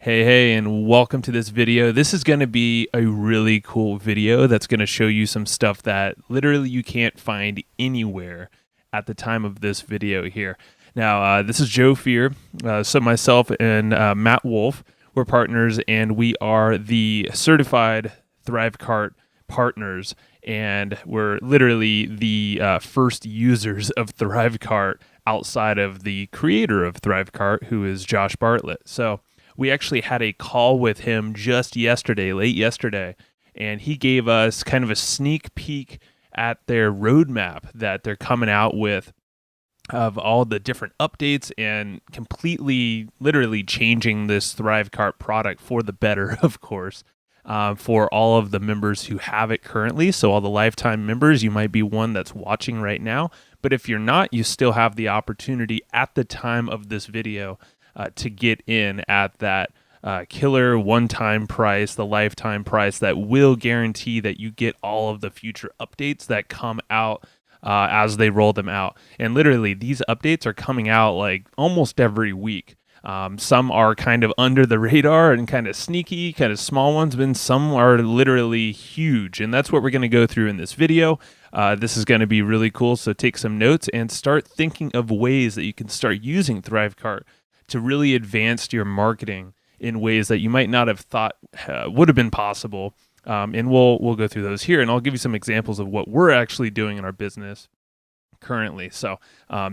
Hey, and welcome to this video. This is going to be a really cool video that's going to show you some stuff that literally you can't find anywhere at the time of this video here. Now, this is Joe Fear. So myself and Matt Wolf, we're partners, and we are the Certified Thrivecart Partners, and we're literally the first users of Thrivecart outside of the creator of Thrivecart, who is Josh Bartlett. So we actually had a call with him just yesterday, late yesterday, and he gave us kind of a sneak peek at their roadmap that they're coming out with of all the different updates and completely, literally changing this Thrivecart product for the better, of course, for all of the members who have it currently. So all the lifetime members, you might be one that's watching right now. But if you're not, you still have the opportunity at the time of this video to get in at that killer one-time price, the lifetime price that will guarantee that you get all of the future updates that come out as they roll them out. And literally, these updates are coming out like almost every week. Some are kind of under the radar and kind of sneaky, kind of small ones, but some are literally huge. And that's what we're going to go through in this video. This is going to be really cool. So take some notes and start thinking of ways that you can start using Thrivecart to really advance your marketing in ways that you might not have thought would have been possible. And we'll go through those here, and I'll give you some examples of what we're actually doing in our business currently. So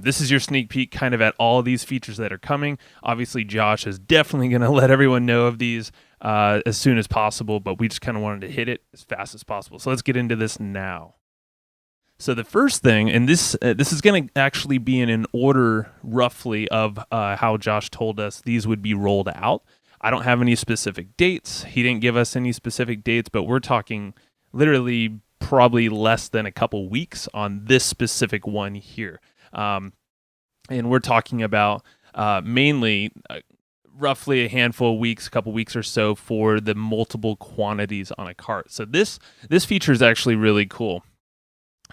this is your sneak peek kind of at all these features that are coming. Obviously, Josh is definitely going to let everyone know of these as soon as possible, but we just kind of wanted to hit it as fast as possible. So let's get into this now. So the first thing, and this is going to actually be in an order roughly of how Josh told us these would be rolled out. I don't have any specific dates. He didn't give us any specific dates, but we're talking literally probably less than a couple weeks on this specific one here. And we're talking about mainly roughly a handful of weeks, a couple weeks or so for the multiple quantities on a cart. So this feature is actually really cool.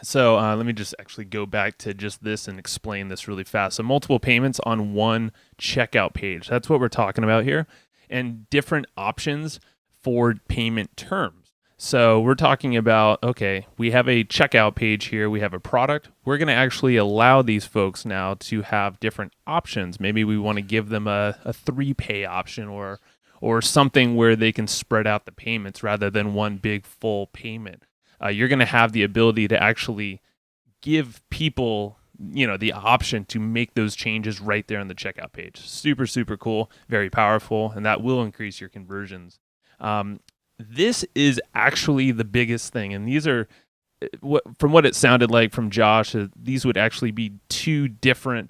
So let me just actually go back to just this and explain this really fast. So multiple payments on one checkout page. That's what we're talking about here. And different options for payment terms. So we're talking about, okay, we have a checkout page here. We have a product. We're going to actually allow these folks now to have different options. Maybe we want to give them a 3-pay option or something where they can spread out the payments rather than one big full payment. You're going to have the ability to actually give people, the option to make those changes right there on the checkout page. Super, super cool, very powerful, and that will increase your conversions. This is actually the biggest thing, and these are, from what it sounded like from Josh, these would actually be 2 different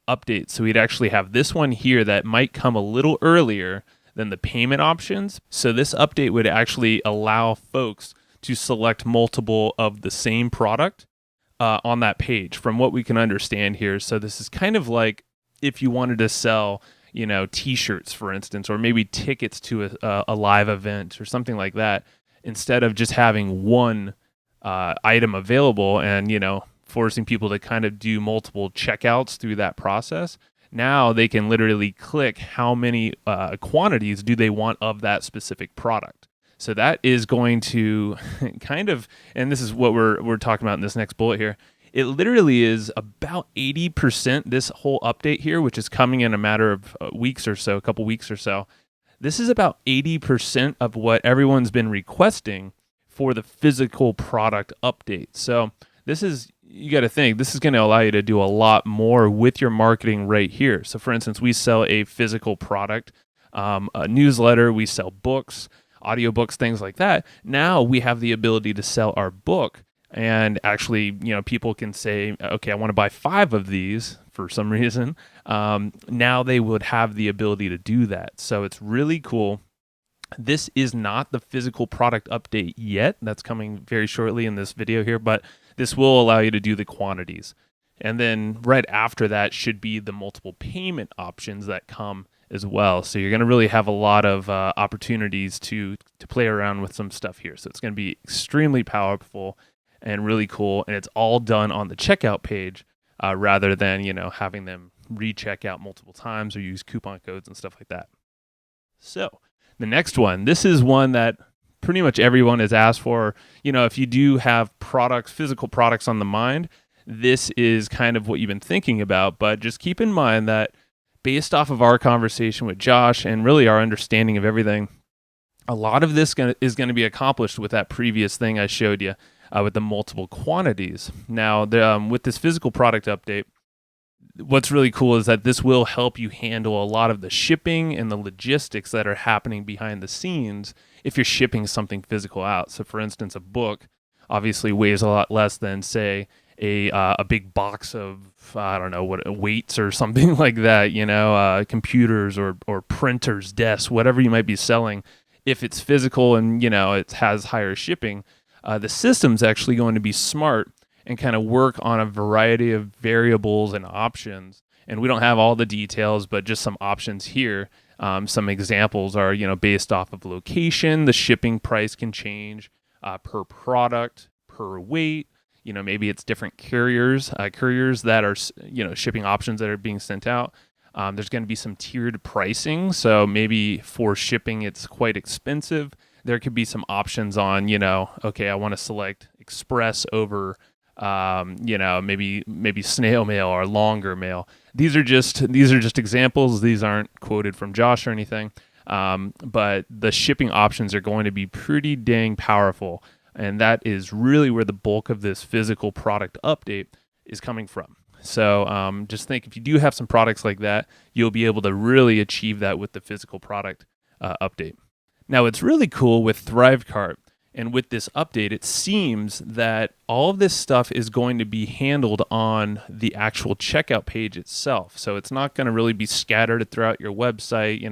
updates. So we'd actually have this one here that might come a little earlier than the payment options. So this update would actually allow folks to select multiple of the same product on that page from what we can understand here. So this is kind of like if you wanted to sell, t-shirts, for instance, or maybe tickets to a live event or something like that, instead of just having one item available and, forcing people to kind of do multiple checkouts through that process. Now they can literally click how many quantities do they want of that specific product. So that is going to kind of, and this is what we're talking about in this next bullet here. It literally is about 80%, this whole update here, which is coming in a matter of weeks or so, a couple weeks or so. This is about 80% of what everyone's been requesting for the physical product update. So this is, you got to think, this is going to allow you to do a lot more with your marketing right here. So for instance, we sell a physical product, a newsletter, we sell books, audiobooks, things like that. Now we have the ability to sell our book, and actually, people can say, okay, I want to buy 5 of these for some reason. Now they would have the ability to do that. So it's really cool. This is not the physical product update yet. That's coming very shortly in this video here, but this will allow you to do the quantities. And then right after that should be the multiple payment options that come as well. So you're going to really have a lot of opportunities to play around with some stuff here. So it's going to be extremely powerful and really cool. And it's all done on the checkout page rather than, having them recheck out multiple times or use coupon codes and stuff like that. So the next one, this is one that pretty much everyone has asked for. If you do have products, physical products on the mind, this is kind of what you've been thinking about. But just keep in mind that based off of our conversation with Josh and really our understanding of everything, a lot of this is going to be accomplished with that previous thing I showed you with the multiple quantities. Now, with this physical product update, what's really cool is that this will help you handle a lot of the shipping and the logistics that are happening behind the scenes if you're shipping something physical out. So, for instance, a book obviously weighs a lot less than, say, a big box of, I don't know, weights or something like that, computers or printers, desks, whatever you might be selling. If it's physical and, it has higher shipping, the system's actually going to be smart and kind of work on a variety of variables and options. And we don't have all the details, but just some options here. Some examples are, based off of location, the shipping price can change per product, per weight. Maybe it's different couriers that are, shipping options that are being sent out. There's going to be some tiered pricing. So maybe for shipping, it's quite expensive. There could be some options on, okay, I want to select express over, maybe snail mail or longer mail. These are just examples. These aren't quoted from Josh or anything. But the shipping options are going to be pretty dang powerful. And that is really where the bulk of this physical product update is coming from. So just think, if you do have some products like that, you'll be able to really achieve that with the physical product update. Now, it's really cool with Thrivecart, and with this update, it seems that all of this stuff is going to be handled on the actual checkout page itself. So it's not going to really be scattered throughout your website,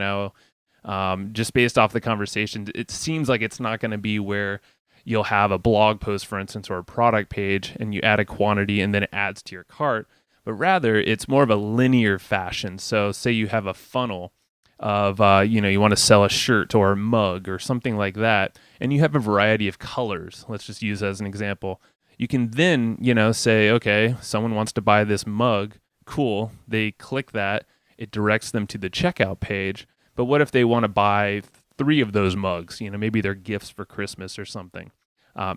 just based off the conversation. It seems like it's not going to be where you'll have a blog post, for instance, or a product page, and you add a quantity and then it adds to your cart. But rather, it's more of a linear fashion. So say you have a funnel of, you want to sell a shirt or a mug or something like that, and you have a variety of colors. Let's just use as an example. You can then, say, okay, someone wants to buy this mug. Cool. They click that. It directs them to the checkout page. But what if they want to buy 3 of those mugs? Maybe they're gifts for Christmas or something.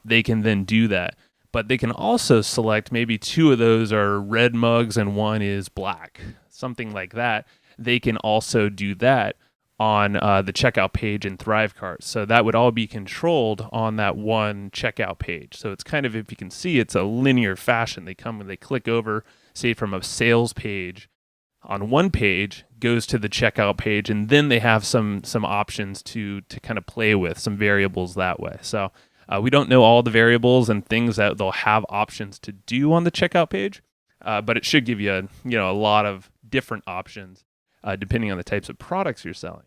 They can then do that. But they can also select maybe 2 of those are red mugs and 1 is black, something like that. They can also do that on the checkout page in Thrivecart. So that would all be controlled on that one checkout page. So it's kind of, if you can see, it's a linear fashion. They come and they click over, say from a sales page on one page, goes to the checkout page, and then they have some options to kind of play with, some variables that way. So we don't know all the variables and things that they'll have options to do on the checkout page, but it should give you a lot of different options depending on the types of products you're selling.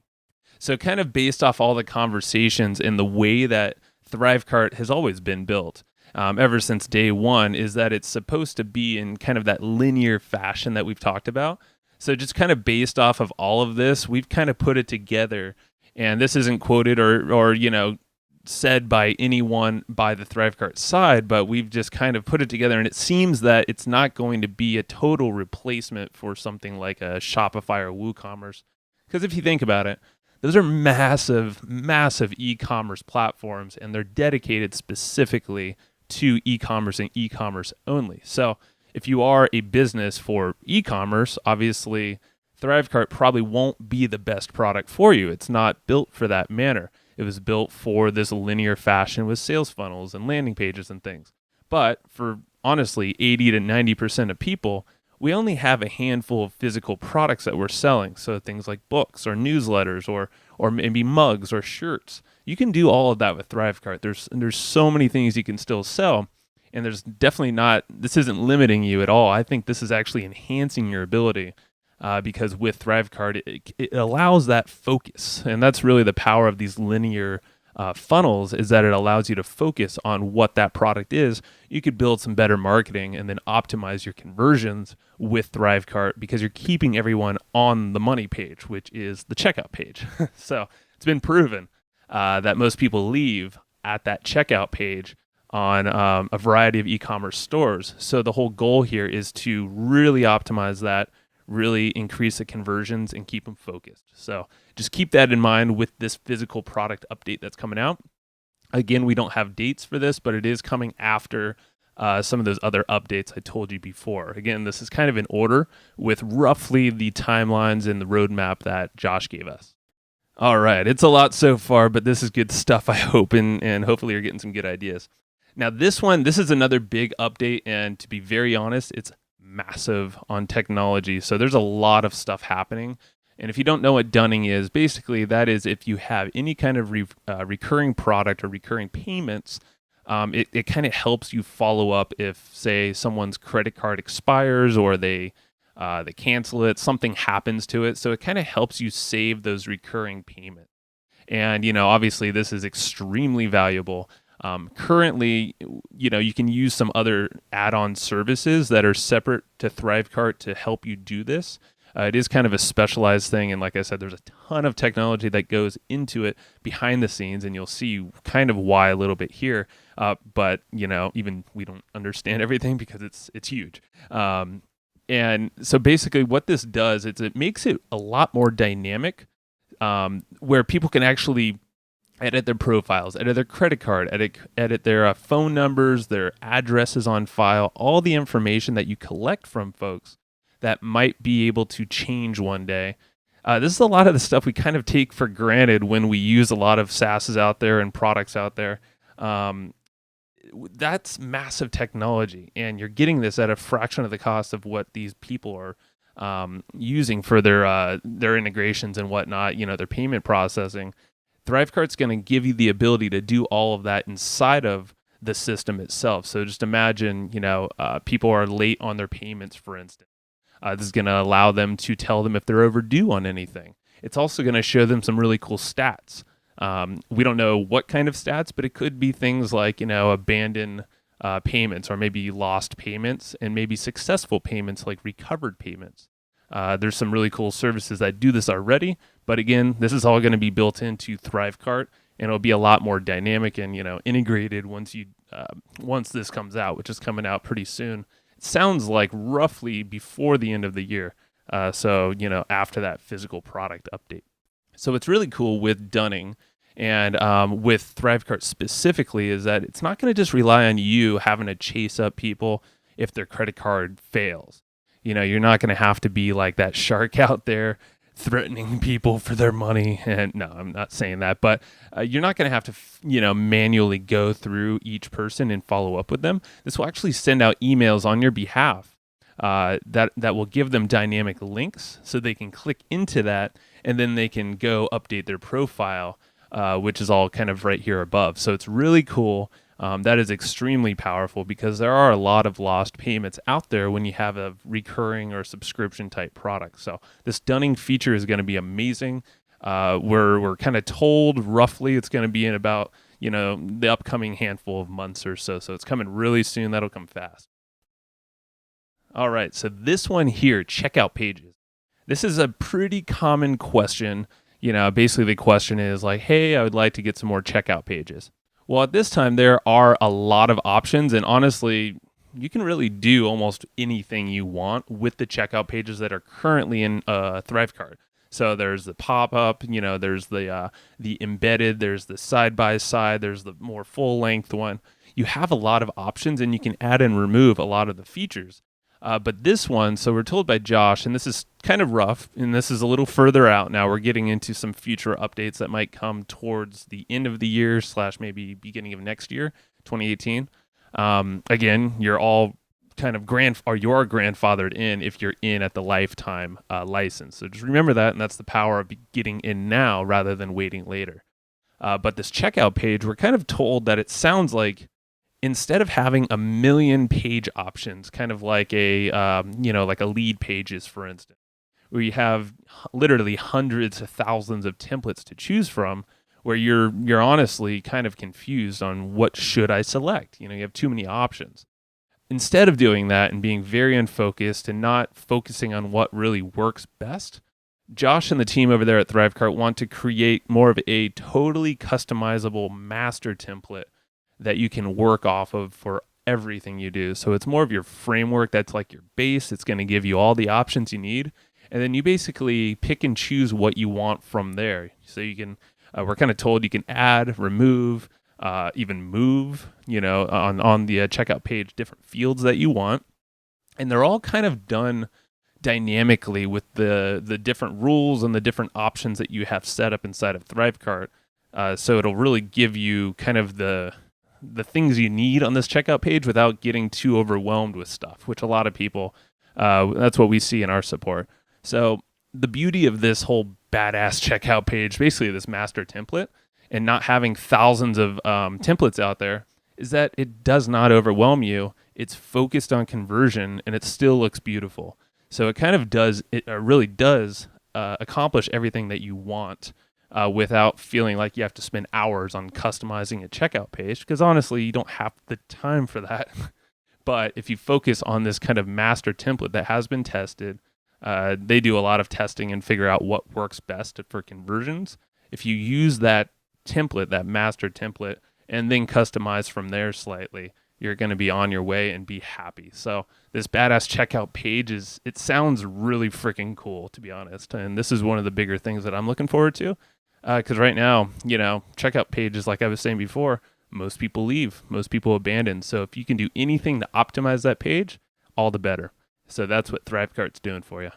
So kind of based off all the conversations and the way that Thrivecart has always been built ever since day one, is that it's supposed to be in kind of that linear fashion that we've talked about. So just kind of based off of all of this, we've kind of put it together, and this isn't quoted or said by anyone by the Thrivecart side, but we've just kind of put it together, and it seems that it's not going to be a total replacement for something like a Shopify or WooCommerce. Because if you think about it, those are massive, massive e-commerce platforms, and they're dedicated specifically to e-commerce and e-commerce only. So if you are a business for e-commerce, obviously Thrivecart probably won't be the best product for you. It's not built for that manner. It was built for this linear fashion with sales funnels and landing pages and things. But for honestly 80 to 90% of people, we only have a handful of physical products that we're selling. So things like books or newsletters or maybe mugs or shirts. You can do all of that with Thrivecart. There's so many things you can still sell. And there's definitely not, this isn't limiting you at all. I think this is actually enhancing your ability because with Thrivecart, it allows that focus. And that's really the power of these linear funnels, is that it allows you to focus on what that product is. You could build some better marketing and then optimize your conversions with Thrivecart because you're keeping everyone on the money page, which is the checkout page. So it's been proven that most people leave at that checkout page on a variety of e-commerce stores. So the whole goal here is to really optimize that, really increase the conversions and keep them focused. So just keep that in mind with this physical product update that's coming out. Again, we don't have dates for this, but it is coming after some of those other updates I told you before. Again, this is kind of in order with roughly the timelines and the roadmap that Josh gave us. All right, it's a lot so far, but this is good stuff, I hope, and hopefully you're getting some good ideas. Now, this is another big update, and to be very honest, it's massive on technology. So there's a lot of stuff happening. And if you don't know what dunning is, basically that is if you have any kind of recurring product or recurring payments, it kind of helps you follow up if, say, someone's credit card expires or they cancel it, something happens to it. So it kind of helps you save those recurring payments. And, obviously this is extremely valuable. Currently, you can use some other add-on services that are separate to Thrivecart to help you do this. It is kind of a specialized thing, and like I said, there's a ton of technology that goes into it behind the scenes, and you'll see kind of why a little bit here. But even we don't understand everything because it's huge. And so basically, what this does is it makes it a lot more dynamic, where people can actually edit their profiles, edit their credit card, edit their phone numbers, their addresses on file, all the information that you collect from folks that might be able to change one day. This is a lot of the stuff we kind of take for granted when we use a lot of SaaSes out there and products out there. That's massive technology, and you're getting this at a fraction of the cost of what these people are using for their integrations and whatnot, their payment processing. Thrivecart's going to give you the ability to do all of that inside of the system itself. So just imagine, people are late on their payments, for instance. This is going to allow them to tell them if they're overdue on anything. It's also going to show them some really cool stats. We don't know what kind of stats, but it could be things like, abandoned payments, or maybe lost payments, and maybe successful payments like recovered payments. There's some really cool services that do this already, but again, this is all going to be built into Thrivecart, and it'll be a lot more dynamic and integrated once this comes out, which is coming out pretty soon. It sounds like roughly before the end of the year, so after that physical product update. So what's really cool with dunning and with Thrivecart specifically is that it's not going to just rely on you having to chase up people if their credit card fails. You're not going to have to be like that shark out there threatening people for their money. And no, I'm not saying that, but you're not going to have to, manually go through each person and follow up with them. This will actually send out emails on your behalf that will give them dynamic links so they can click into that, and then they can go update their profile, which is all kind of right here above. So it's really cool. That is extremely powerful because there are a lot of lost payments out there when you have a recurring or subscription type product. So this dunning feature is going to be amazing. We're kind of told roughly it's going to be in about the upcoming handful of months or so. So it's coming really soon. That'll come fast. All right. So this one here, checkout pages. This is a pretty common question. Basically the question is like, hey, I would like to get some more checkout pages. Well, at this time, there are a lot of options, and honestly, you can really do almost anything you want with the checkout pages that are currently in Thrivecart. So there's the pop-up, there's the embedded, there's the side-by-side, there's the more full-length one. You have a lot of options, and you can add and remove a lot of the features. But this one, so we're told by Josh, and this is kind of rough, and this is a little further out now. We're getting into some future updates that might come towards the end of the year / maybe beginning of next year, 2018. Again, you're all kind of you're grandfathered in if you're in at the lifetime license. So just remember that, and that's the power of getting in now rather than waiting later. But this checkout page, we're kind of told that it sounds like instead of having a million page options, kind of like like a lead pages, for instance, where you have literally hundreds of thousands of templates to choose from, where you're honestly kind of confused on what should I select. You have too many options. Instead of doing that and being very unfocused and not focusing on what really works best, Josh and the team over there at Thrivecart want to create more of a totally customizable master template that you can work off of for everything you do. So it's more of your framework that's like your base. It's going to give you all the options you need. And then you basically pick and choose what you want from there. So you can, we're kind of told you can add, remove, even move, on the checkout page, different fields that you want. And they're all kind of done dynamically with the different rules and the different options that you have set up inside of Thrivecart. So it'll really give you kind of the things you need on this checkout page without getting too overwhelmed with stuff, which a lot of people, that's what we see in our support. So the beauty of this whole badass checkout page, basically this master template, and not having thousands of templates out there, is that it does not overwhelm you. It's focused on conversion, and it still looks beautiful. So it kind of does, it really does accomplish everything that you want without feeling like you have to spend hours on customizing a checkout page, because honestly, you don't have the time for that. But if you focus on this kind of master template that has been tested, they do a lot of testing and figure out what works best for conversions. If you use that template, that master template, and then customize from there slightly, you're going to be on your way and be happy. So this badass checkout page it sounds really freaking cool, to be honest. And this is one of the bigger things that I'm looking forward to. Because right now, checkout pages, like I was saying before, most people leave, most people abandon. So if you can do anything to optimize that page, all the better. So that's what Thrivecart's doing for you.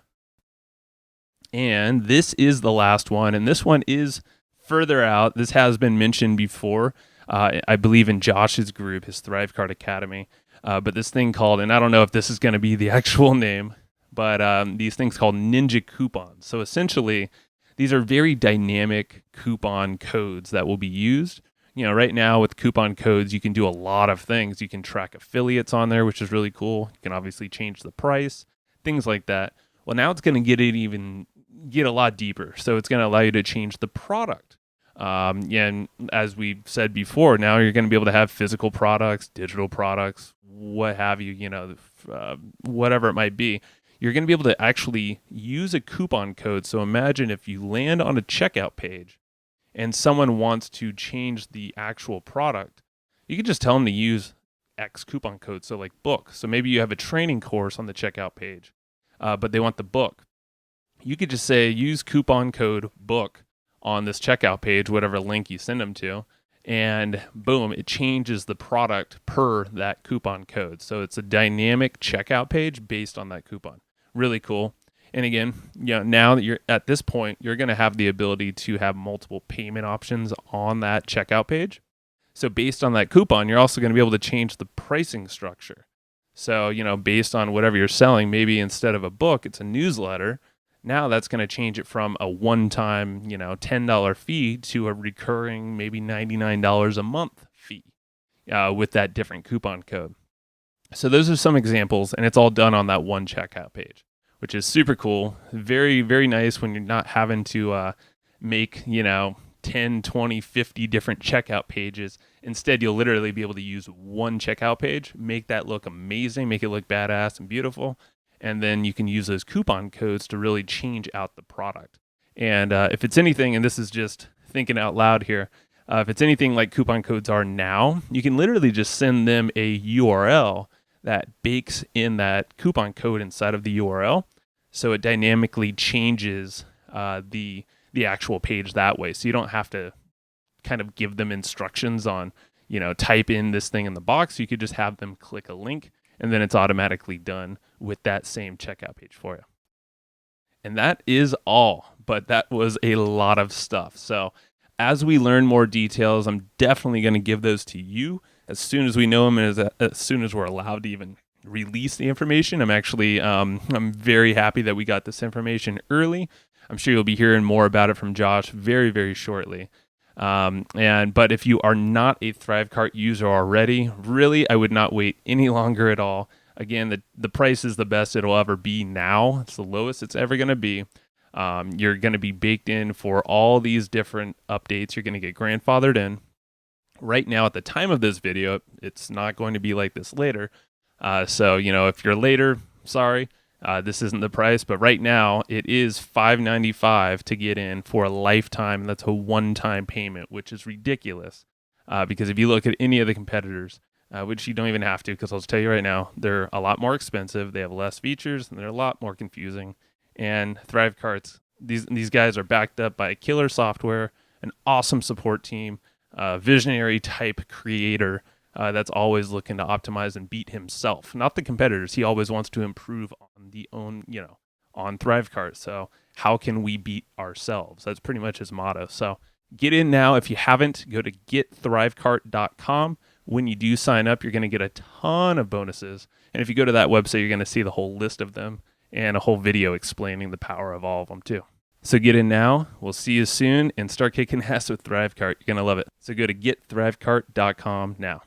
And this is the last one. And this one is further out. This has been mentioned before. I believe in Josh's group, his Thrivecart Academy. But this thing called, and I don't know if this is going to be the actual name, but these things called Ninja coupons. So essentially, these are very dynamic coupon codes that will be used. Right now with coupon codes, you can do a lot of things. You can track affiliates on there, which is really cool. You can obviously change the price, things like that. Well, now it's going to get a lot deeper. So it's going to allow you to change the product. And as we said before, now you're going to be able to have physical products, digital products, what have you, whatever it might be. You're going to be able to actually use a coupon code. So imagine if you land on a checkout page and someone wants to change the actual product, you can just tell them to use X coupon code. So like book. So maybe you have a training course on the checkout page, but they want the book. You could just say, use coupon code book on this checkout page, whatever link you send them to, and boom, it changes the product per that coupon code. So it's a dynamic checkout page based on that coupon. Really cool. And again, now that you're at this point, you're going to have the ability to have multiple payment options on that checkout page. So based on that coupon, you're also going to be able to change the pricing structure. So, based on whatever you're selling, maybe instead of a book, it's a newsletter. Now that's going to change it from a one-time, $10 fee to a recurring, maybe $99 a month fee with that different coupon code. So those are some examples, and it's all done on that one checkout page, which is super cool. Very, very nice when you're not having to make, 10, 20, 50 different checkout pages. Instead, you'll literally be able to use one checkout page, make that look amazing, make it look badass and beautiful. And then you can use those coupon codes to really change out the product. And if it's anything, and this is just thinking out loud here, if it's anything like coupon codes are now, you can literally just send them a URL that bakes in that coupon code inside of the URL. So it dynamically changes the actual page that way. So you don't have to kind of give them instructions on, type in this thing in the box. You could just have them click a link, and then it's automatically done with that same checkout page for you. And that is all, but that was a lot of stuff. So as we learn more details, I'm definitely going to give those to you as soon as we know them and as soon as we're allowed to even release the information. I'm very happy that we got this information early. I'm sure you'll be hearing more about it from Josh very, very shortly. But if you are not a Thrivecart user already, really, I would not wait any longer at all. Again, the price is the best it'll ever be now. It's the lowest it's ever going to be. You're going to be baked in for all these different updates. You're going to get grandfathered in. Right now, at the time of this video, it's not going to be like this later. So, if you're later, sorry. This isn't the price, but right now it is $595 to get in for a lifetime. That's a one-time payment, which is ridiculous. Because if you look at any of the competitors, which you don't even have to, because I'll tell you right now, they're a lot more expensive. They have less features, and they're a lot more confusing. And Thrivecart's, these guys are backed up by killer software, an awesome support team, a visionary type creator that's always looking to optimize and beat himself, not the competitors. He always wants to improve on on Thrivecart. So how can we beat ourselves? That's pretty much his motto. So get in now. If you haven't, go to getthrivecart.com. When you do sign up, you're going to get a ton of bonuses. And if you go to that website, you're going to see the whole list of them and a whole video explaining the power of all of them too. So get in now. We'll see you soon and start kicking ass with Thrivecart. You're going to love it. So go to getthrivecart.com now.